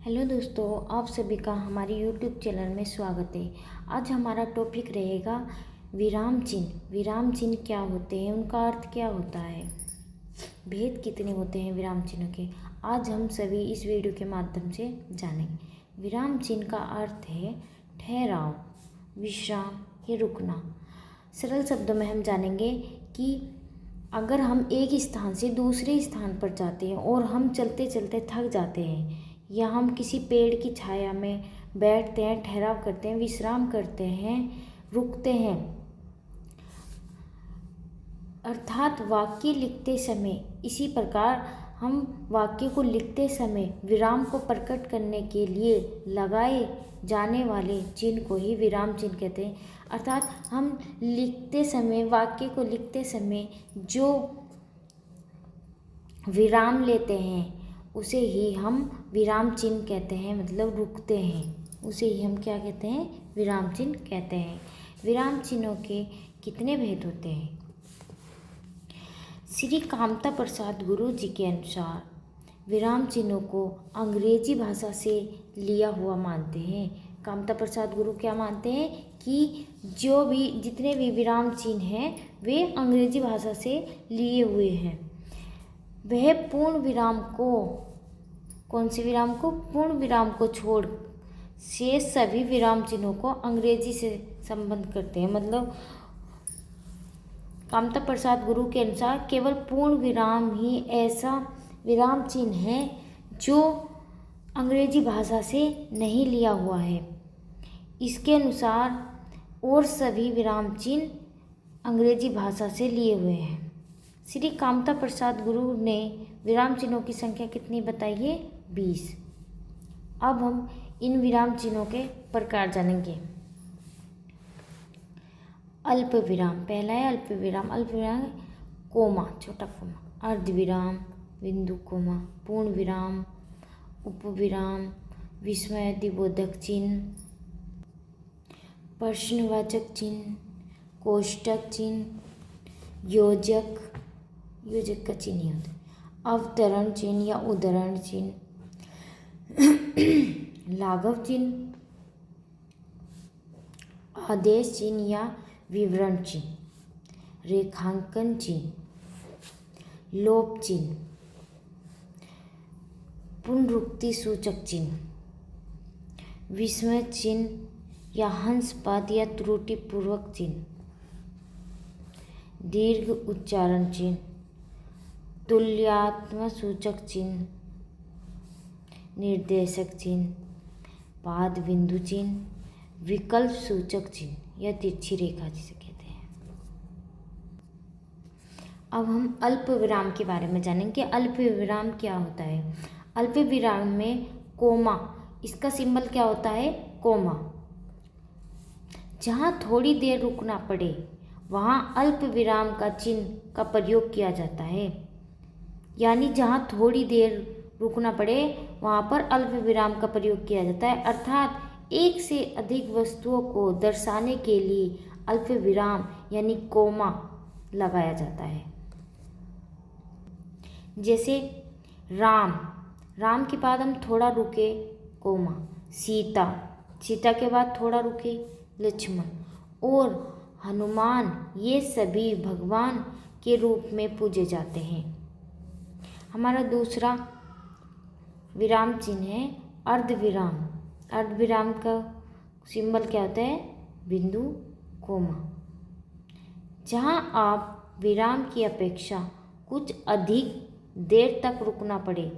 Hello दोस्तों, आप सभी का हमारे यूट्यूब चैनल में स्वागत है। आज हमारा टॉपिक रहेगा विराम चिन्ह। विराम चिन्ह क्या होते हैं, उनका अर्थ क्या होता है, भेद कितने होते हैं विराम चिन्हों के, आज हम सभी इस वीडियो के माध्यम से जानेंगे। विराम चिन्ह का अर्थ है ठहराव, विश्राम या रुकना। सरल शब्दों में हम जानेंगे कि अगर हम एक स्थान से दूसरे स्थान पर जाते हैं और हम चलते चलते थक जाते हैं या हम किसी पेड़ की छाया में बैठते हैं, ठहराव करते हैं, विश्राम करते हैं, रुकते हैं, अर्थात वाक्य लिखते समय, इसी प्रकार हम वाक्य को लिखते समय विराम को प्रकट करने के लिए लगाए जाने वाले चिन्ह को ही विराम चिन्ह कहते हैं। अर्थात हम लिखते समय, वाक्य को लिखते समय जो विराम लेते हैं उसे ही हम विराम चिन्ह कहते हैं, मतलब रुकते हैं, उसे ही हम क्या कहते हैं, विराम चिन्ह कहते हैं। विराम चिन्हों के कितने भेद होते हैं? श्री कामता प्रसाद गुरु जी के अनुसार विराम चिन्हों को अंग्रेजी भाषा से लिया हुआ मानते हैं। कामता प्रसाद गुरु क्या मानते हैं कि जितने भी विराम चिन्ह हैं वे अंग्रेजी भाषा से लिए हुए हैं। वह पूर्ण विराम को, कौन से विराम को, पूर्ण विराम को छोड़ से सभी विराम चिन्हों को अंग्रेजी से संबंध करते हैं। मतलब कामता प्रसाद गुरु के अनुसार केवल पूर्ण विराम ही ऐसा विराम चिन्ह है जो अंग्रेजी भाषा से नहीं लिया हुआ है। इसके अनुसार और सभी विराम चिन्ह अंग्रेजी भाषा से लिए हुए हैं। श्री कामता प्रसाद गुरु ने विराम चिन्हों की संख्या कितनी बताई है? 20। अब हम इन विराम चिन्हों के प्रकार जानेंगे। अल्प विराम, पहला है अल्प विराम। अल्प विराम कोमा, छोटा कोमा, अर्ध विराम, बिंदु कोमा, पूर्ण विराम, उपविराम, विस्मयादिबोधक चिन्ह, प्रश्नवाचक चिन्ह, कोष्टक चिन्ह, योजक का चिन्ह होता है, अवतरण चिन्ह या उद्धरण चिन्ह, लाघव चिन्ह, आदेश चिन्ह या विवरण चिन्ह, रेखांकन चिन्ह, लोप चिन्ह, पुनरुक्ति सूचक चिन्ह, विस्मय चिन्ह या हंसपद या त्रुटिपूर्वक चिन्ह, दीर्घ उच्चारण चिन्ह, तुल्यात्मक सूचक चिन्ह, निर्देशक चिन्ह, पाद बिंदु चिन्ह, विकल्प सूचक चिन्ह या तिरछी रेखा जिसे कहते हैं। अब हम अल्प विराम के बारे में जानेंगे। अल्प विराम क्या होता है? अल्प विराम में कोमा, इसका सिंबल क्या होता है? कोमा। जहाँ थोड़ी देर रुकना पड़े वहाँ अल्प विराम का चिन्ह का प्रयोग किया जाता है। यानी जहाँ थोड़ी देर रुकना पड़े वहाँ पर अल्प विराम का प्रयोग किया जाता है। अर्थात एक से अधिक वस्तुओं को दर्शाने के लिए अल्प विराम यानी कोमा लगाया जाता है। जैसे राम, राम के बाद हम थोड़ा रुके, कोमा। सीता, सीता के बाद थोड़ा रुके, लक्ष्मण और हनुमान, ये सभी भगवान के रूप में पूजे जाते हैं। हमारा दूसरा विराम चिन्ह है अर्धविराम। अर्धविराम का सिंबल क्या होता है? बिंदु कोमा। जहाँ आप विराम की अपेक्षा कुछ अधिक देर तक रुकना पड़े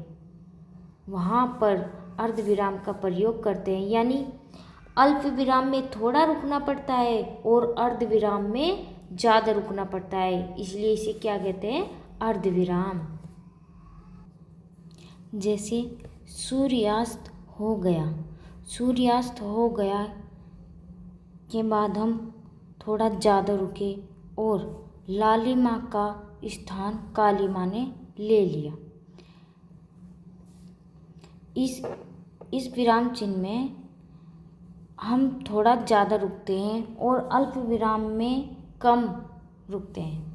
वहाँ पर अर्धविराम का प्रयोग करते हैं। यानी अल्प विराम में थोड़ा रुकना पड़ता है और अर्धविराम में ज़्यादा रुकना पड़ता है, इसलिए इसे क्या कहते हैं? अर्धविराम। जैसे सूर्यास्त हो गया, सूर्यास्त हो गया के बाद हम थोड़ा ज़्यादा रुके और लालिमा का स्थान कालिमा ने ले लिया। इस विराम चिन्ह में हम थोड़ा ज़्यादा रुकते हैं और अल्प विराम में कम रुकते हैं।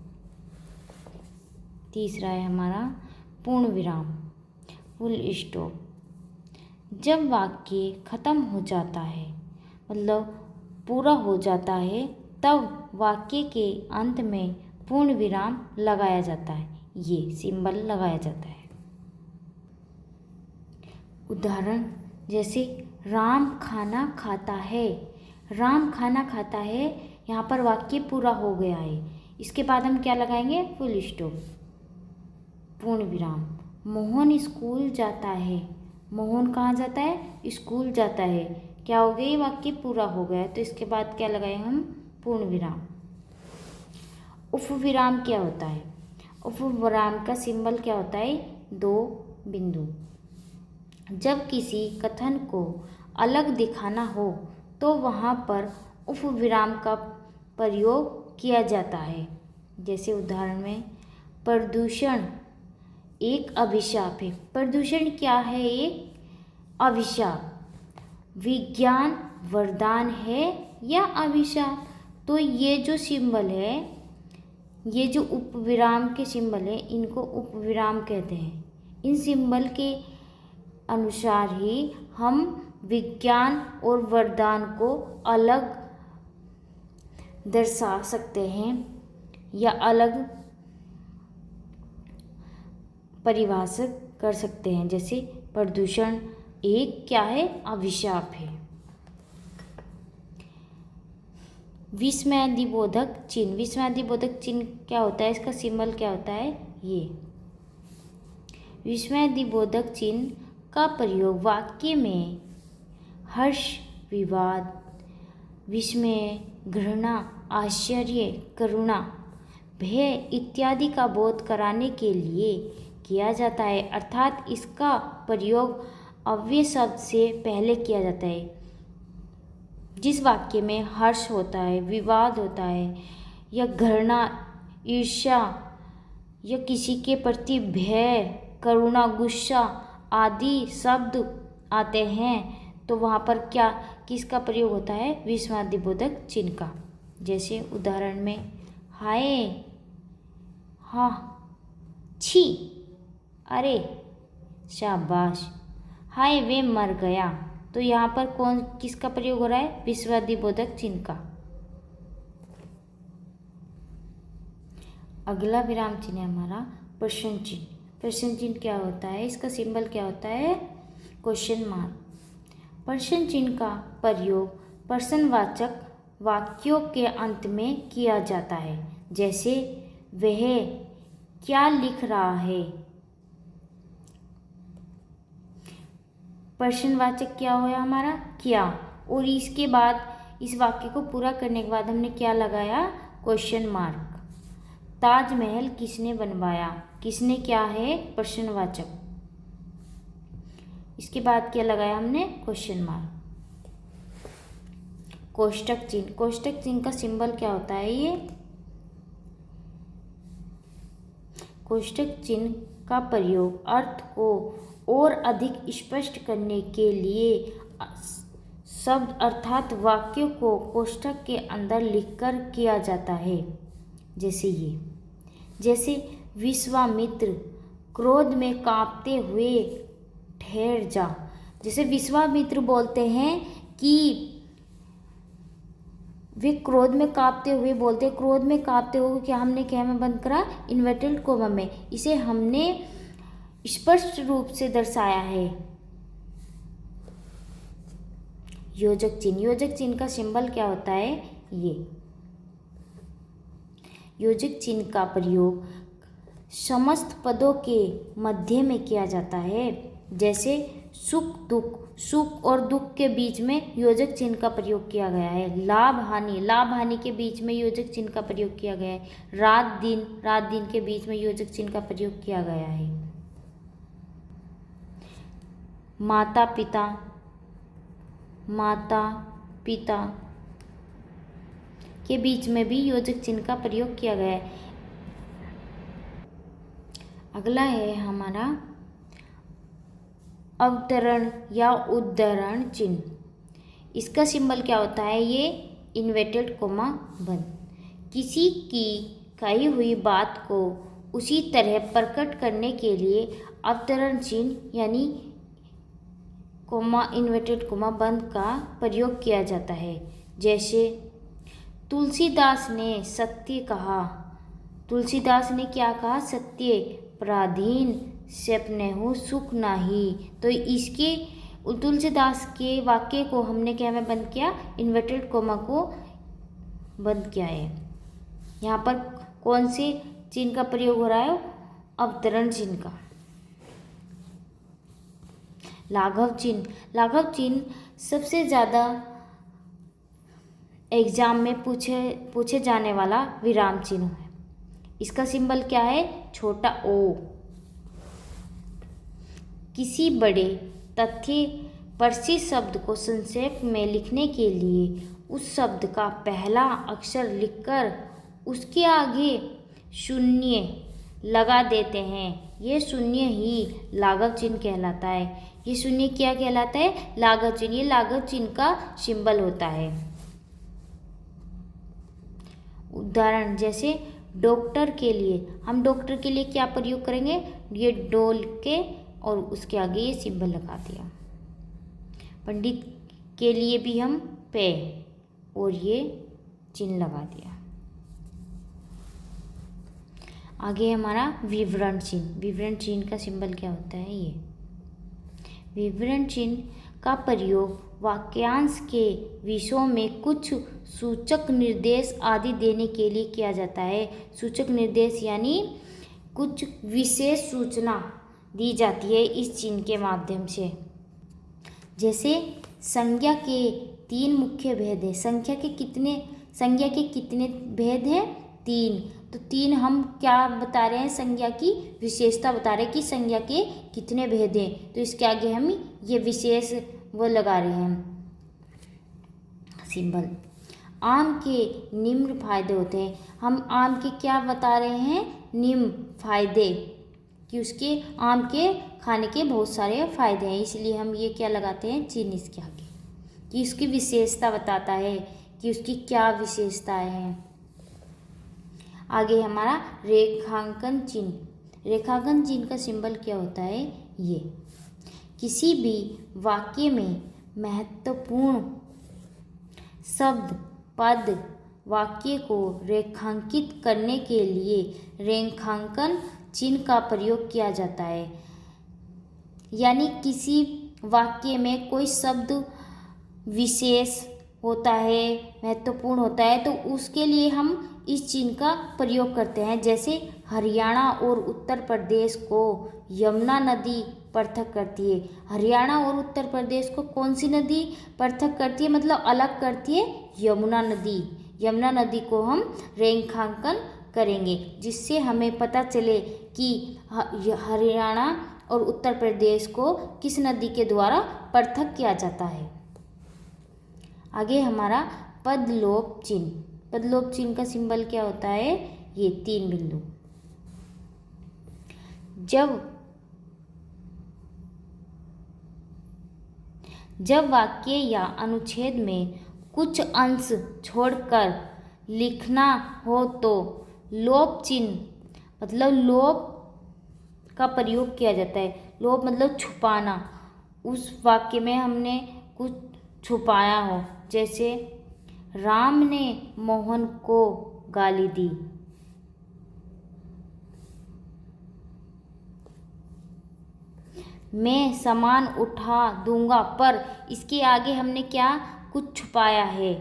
तीसरा है हमारा पूर्ण विराम, फुल स्टॉप। जब वाक्य खत्म हो जाता है, मतलब पूरा हो जाता है, तब वाक्य के अंत में पूर्ण विराम लगाया जाता है। ये सिंबल लगाया जाता है। उदाहरण जैसे राम खाना खाता है। राम खाना खाता है, यहाँ पर वाक्य पूरा हो गया है। इसके बाद हम क्या लगाएंगे? फुल स्टॉप, पूर्ण विराम। मोहन स्कूल जाता है। मोहन कहाँ जाता है? स्कूल जाता है। क्या हो गया? वाक्य पूरा हो गया, तो इसके बाद क्या लगाए हम? पूर्ण विराम। उपविराम क्या होता है? उपविराम का सिंबल क्या होता है? 2 बिंदु। जब किसी कथन को अलग दिखाना हो तो वहाँ पर उपविराम का प्रयोग किया जाता है। जैसे उदाहरण में, प्रदूषण एक अभिशाप है। प्रदूषण क्या है? एक अभिशाप। विज्ञान वरदान है या अभिशाप? तो ये जो सिंबल है, ये जो उपविराम के सिंबल है, इनको उपविराम कहते हैं। इन सिंबल के अनुसार ही हम विज्ञान और वरदान को अलग दर्शा सकते हैं या अलग परिभाषित कर सकते हैं। जैसे प्रदूषण एक क्या है? अभिशाप है। विस्मयादिबोधक चिन्ह। विस्मयादिबोधक चिन्ह क्या होता है? इसका सिंबल क्या होता है? ये विस्मयादिबोधक चिन्ह का प्रयोग वाक्य में हर्ष, विवाद, विस्मय, घृणा, आश्चर्य, करुणा, भय इत्यादि का बोध कराने के लिए किया जाता है। अर्थात इसका प्रयोग अव्यय शब्द से पहले किया जाता है। जिस वाक्य में हर्ष होता है, विवाद होता है, या घृणा, ईर्ष्या, या किसी के प्रति भय, करुणा, गुस्सा आदि शब्द आते हैं, तो वहाँ पर क्या किसका प्रयोग होता है? विस्मयादिबोधक चिन्ह का। जैसे उदाहरण में, हाय, हाँ, छी, अरे, शाबाश, हाय वे मर गया। तो यहाँ पर कौन किसका प्रयोग हो रहा है? विस्मयादिबोधक चिन्ह का। अगला विराम चिन्ह है हमारा प्रश्न चिन्ह। प्रश्न चिन्ह क्या होता है? इसका सिंबल क्या होता है? Question mark. प्रश्न चिन्ह का प्रयोग प्रश्नवाचक वाक्यों के अंत में किया जाता है। जैसे वह क्या लिख रहा है? प्रश्नवाचक क्या होया हमारा? क्या। और इसके बाद इस वाक्य को पूरा करने के बाद हमने क्या लगाया? Question mark. ताजमहल किसने बनवाया? किसने क्या है? प्रश्नवाचक। इसके बाद क्या लगाया हमने? Question mark. कोष्टक चिन्ह। कोष्टक चिन्ह का सिंबल क्या होता है? ये कोष्टक चिन्ह का प्रयोग अर्थ को और अधिक स्पष्ट करने के लिए शब्द अर्थात वाक्य को कोष्टक के अंदर लिखकर किया जाता है। जैसे ये, जैसे विश्वामित्र क्रोध में कांपते हुए ठहर जा। जैसे विश्वामित्र बोलते हैं कि वे क्रोध में कांपते हुए बोलते हैं। क्रोध में कांपते हुए क्या हमने क्या में बंद करा? इन्वर्टेड कोमा में। इसे हमने स्पष्ट रूप से दर्शाया है। योजक चिन्ह। योजक चिन्ह का सिंबल क्या होता है? ये योजक चिन्ह का प्रयोग समस्त पदों के मध्य में किया जाता है। जैसे सुख दुख, सुख और दुख के बीच में योजक चिन्ह का प्रयोग किया गया है। लाभ हानि, लाभ हानि के बीच में योजक चिन्ह का प्रयोग किया गया है। रात दिन के बीच में योजक चिन्ह का प्रयोग किया गया है। माता पिता, माता पिता के बीच में भी योजक चिन्ह का प्रयोग किया गया है। अगला है हमारा अवतरण या उद्धरण चिन्ह। इसका सिंबल क्या होता है? ये इन्वर्टेड कोमा बंद। किसी की कही हुई बात को उसी तरह प्रकट करने के लिए अवतरण चिन्ह यानी कोमा इन्वर्टेड कोमा बंद का प्रयोग किया जाता है। जैसे तुलसीदास ने सत्य कहा। तुलसीदास ने क्या कहा? सत्य पराधीन सपनेहु सुख नाही। तो इसके तुलसीदास के वाक्य को हमने क्या में बंद किया? इन्वर्टेड कोमा को बंद किया है। यहाँ पर कौन से चिन्ह का प्रयोग हो रहा है? अवतरण चिन्ह का। लाघव चिन्ह। लाघव चिन्ह सबसे ज़्यादा एग्जाम में पूछे जाने वाला विराम चिन्ह है। इसका सिंबल क्या है? छोटा ओ। किसी बड़े तथ्य परिचित शब्द को संक्षेप में लिखने के लिए उस शब्द का पहला अक्षर लिखकर उसके आगे शून्य लगा देते हैं। ये शून्य ही लाघव चिन्ह कहलाता है। ये शून्य क्या कहलाता है? लाघव चिन्ह। ये लाघव चिन्ह का सिंबल होता है। उदाहरण जैसे डॉक्टर के लिए, हम डॉक्टर के लिए क्या प्रयोग करेंगे? ये डोल के और उसके आगे ये सिंबल लगा दिया। पंडित के लिए भी हम पे और ये चिन्ह लगा दिया। आगे हमारा विवरण चिन्ह। विवरण चिन्ह का सिंबल क्या होता है? ये विवरण चिन्ह का प्रयोग वाक्यांश के विषयों में कुछ सूचक निर्देश आदि देने के लिए किया जाता है। सूचक निर्देश यानी कुछ विशेष सूचना दी जाती है इस चिन्ह के माध्यम से। जैसे संज्ञा के 3 मुख्य भेद हैं। संज्ञा के कितने भेद हैं? 3। तो 3 हम क्या बता रहे हैं? संज्ञा की विशेषता बता रहे हैं कि संज्ञा के कितने भेद हैं। तो इसके आगे हम ये विशेष वो लगा रहे हैं सिंबल। आम के निम्न फायदे होते हैं। हम आम के क्या बता रहे हैं? निम्न फायदे, कि उसके आम के खाने के बहुत सारे फायदे हैं। इसलिए हम ये क्या लगाते हैं? चिन्ह इसके आगे, कि उसकी विशेषता बताता है कि उसकी क्या विशेषताएं हैं। आगे हमारा रेखांकन चिन्ह। रेखांकन चिन्ह का सिंबल क्या होता है? ये किसी भी वाक्य में महत्वपूर्ण शब्द, पद, वाक्य को रेखांकित करने के लिए रेखांकन चिन्ह का प्रयोग किया जाता है। यानी किसी वाक्य में कोई शब्द विशेष होता है, महत्वपूर्ण होता है, तो उसके लिए हम इस चिन्ह का प्रयोग करते हैं। जैसे हरियाणा और उत्तर प्रदेश को यमुना नदी पृथक करती है। हरियाणा और उत्तर प्रदेश को कौन सी नदी पृथक करती है? मतलब अलग करती है? यमुना नदी। यमुना नदी को हम रेखांकन करेंगे, जिससे हमें पता चले कि हरियाणा और उत्तर प्रदेश को किस नदी के द्वारा पृथक किया जाता है। आगे जब पदलोप चिन्ह। पदलोप चिन्ह का सिंबल क्या होता है? ये 3 बिंदु। जब वाक्य या अनुच्छेद में कुछ अंश छोड़कर लिखना हो तो लोप चिन्ह मतलब लोप का प्रयोग किया जाता है। लोप मतलब छुपाना। उस वाक्य में हमने कुछ छुपाया हो, जैसे राम ने मोहन को गाली दी। मैं सामान उठा दूंगा, पर इसके आगे हमने क्या कुछ छुपाया है।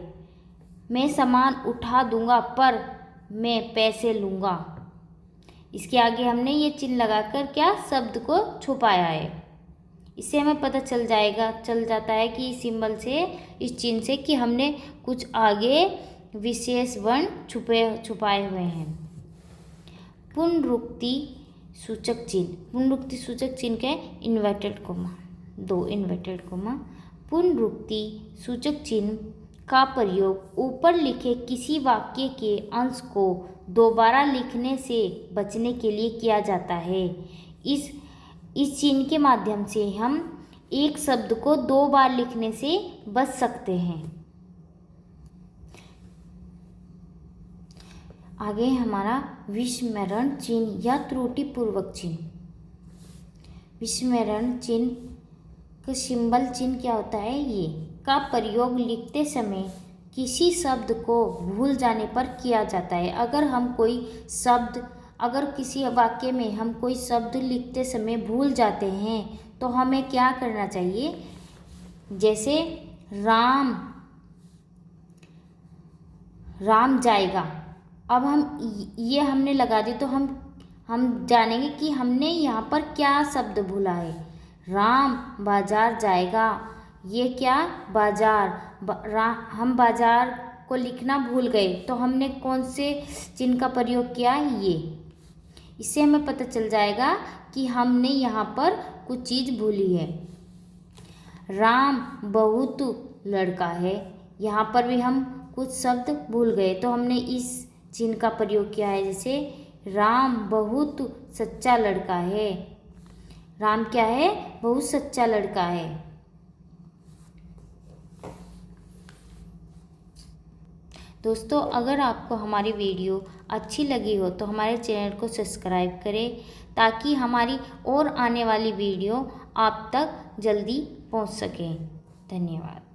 मैं सामान उठा दूंगा पर मैं पैसे लूँगा। इसके आगे हमने ये चिन्ह लगाकर क्या शब्द को छुपाया है। इससे हमें पता चल जाता है कि इस सिंबल से, इस चिन्ह से, कि हमने कुछ आगे विशेष वर्ण छुपाए हुए हैं। पुनरुक्ति सूचक चिन्ह। पुनरुक्ति सूचक चिन्ह के इन्वर्टेड कोमा, 2 इन्वर्टेड कोमा। पुनरुक्ति सूचक चिन्ह का प्रयोग ऊपर लिखे किसी वाक्य के अंश को दोबारा लिखने से बचने के लिए किया जाता है। इस चिन्ह के माध्यम से हम एक शब्द को 2 बार लिखने से बच सकते हैं। आगे हमारा विस्मरण चिन्ह या त्रुटिपूर्वक चिन्ह। विस्मरण चिन्ह का सिंबल चिन्ह क्या होता है, ये का प्रयोग लिखते समय किसी शब्द को भूल जाने पर किया जाता है। अगर किसी वाक्य में हम कोई शब्द लिखते समय भूल जाते हैं तो हमें क्या करना चाहिए, जैसे राम जाएगा, अब हम ये हमने लगा दी तो हम जानेंगे कि हमने यहाँ पर क्या शब्द भूला है। राम बाजार जाएगा, ये क्या बाजार, हम बाजार को लिखना भूल गए तो हमने कौन से चिन्ह का प्रयोग किया, ये। इससे हमें पता चल जाएगा कि हमने यहाँ पर कुछ चीज़ भूली है। राम बहुत लड़का है, यहाँ पर भी हम कुछ शब्द भूल गए तो हमने इस चिन्ह का प्रयोग किया है, जैसे राम बहुत सच्चा लड़का है। राम क्या है, बहुत सच्चा लड़का है। दोस्तों, अगर आपको हमारी वीडियो अच्छी लगी हो तो हमारे चैनल को सब्सक्राइब करें ताकि हमारी और आने वाली वीडियो आप तक जल्दी पहुंच सके। धन्यवाद।